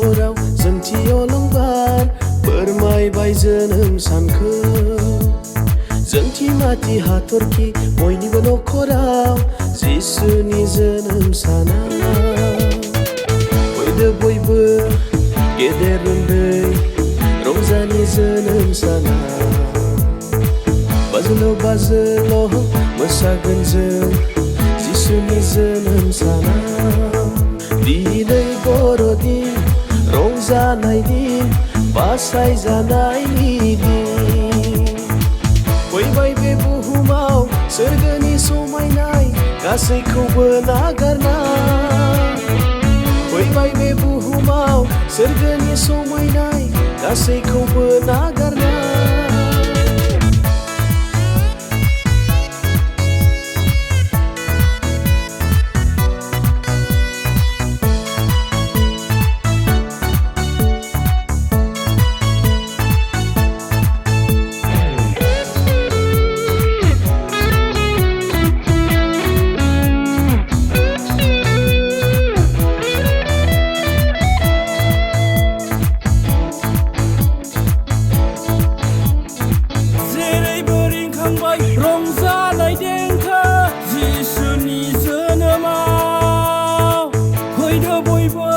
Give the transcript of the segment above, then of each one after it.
हराव जोंथि अलंबार फोरमायबाय जोनोम सानखौ जोंथि माथि हाथरखि बयनिबो नखराव जिसुनि जोनोम साना बयबो गेदेर उन्दै रंजानि जोनोम साना बाजोल' मोसागोन जों जिसुनि जोनोम साना दिनै बर'दिन रंजानाय दिन बासायजानायनि दिन फैबाय बे बुहुमाव सोरगोनि समायनाय गासैखौबो नागारना फैबाय बे बुहुमाव सोरगोनि समायनाय गासैखौबो नागारना रंजानाय देंखो जिसुनि जोनोमाव फैदो बयबो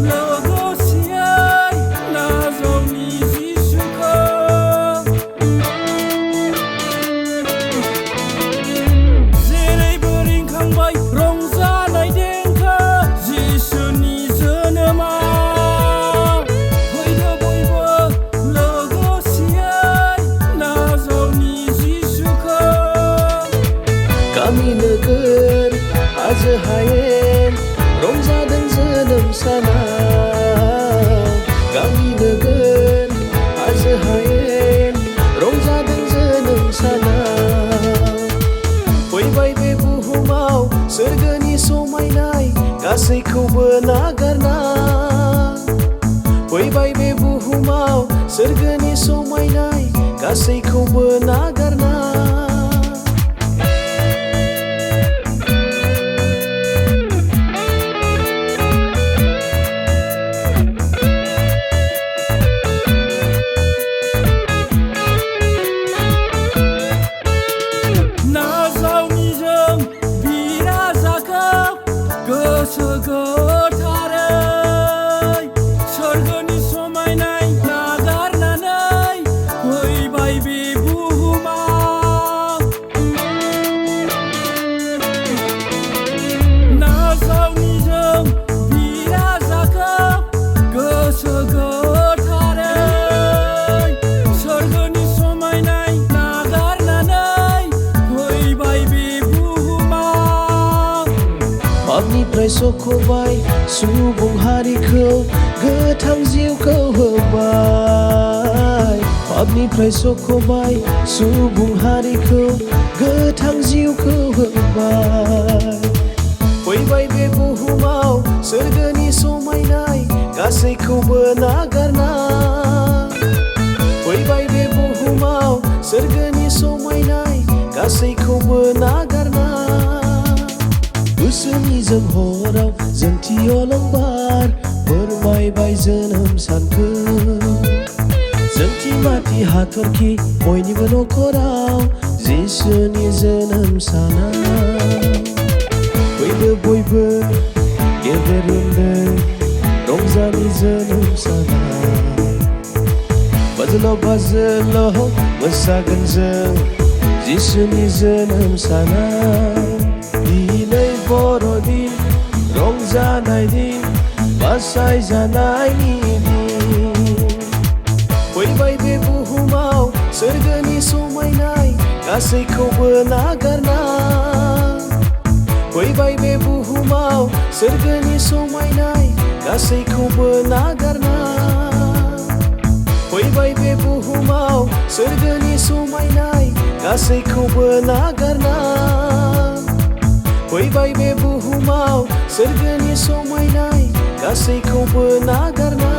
लोगोसेयै नाजावनि जिसुखौ जेरैबो रिंखांबाय रंजानाय देंखो जिसुनि जोनोमाव फैदो बयबो लोगोसेयै नाजावनि गामि नोगोर हाजो हायेन रंजादों जोनोम साना गामि नोगोर हाजो हायेन रंजादों जोनोम साना फैबाय बे बुहुमाव सोरगोनि समायनाय गासैखौबो नागारना फैबाय बे बुहुमाव सोरगोनि समायनाय गासैखौबो नागारना गोसो गोथारै सोरगोनि समायनाय नागारनानै फैबाय बे बुहुमाव नाजावनिजों बिराजाखौ गोसो गोथारै सोरगोनि समायनाय नागारनानै फैबाय बे बुहुमाव पापनिफ्राय सख'बाय सुबुं हारिखौ गोथां जिउखौ होबाय पापनिफ्राय सख'बाय सुबुं हारिखौ गोथां जिउखौ होबाय फैबाय बे बुहुमाव सोरगोनि समायनाय गासैखौबो नागारना फैबाय बे बुहुमाव सोरगोनि समायनाय गासैखौबो नागारना गोसोनि जों हराव जोंथि अलंबार फोरमायबाय जोनोम सानखौ जोंथि माथि हाथरखि बयनिबो नखराव जिसुनि जोनोम साना फैदो बयबो गेदेर उन्दै रंजानि जोनोम साना बाजोल' मोसागोन जों जिसुनि जोनोम साना दिनै बर'दिन रंजानाय दिन बासायजानायनि दिन फैबाय बे बुहुमाव सोरगोनि समायनाय गासैखौबो नागारना फैबाय बे बुहुमाव सोरगोनि समायनाय गासैखौबो नागारना फैबाय बे बुहुमाव सोरगोनि समायनाय गासैखौबो नागारना फैबाय बे बुहुमाव सोरगोनि समायनाय गासैखौबो नागारना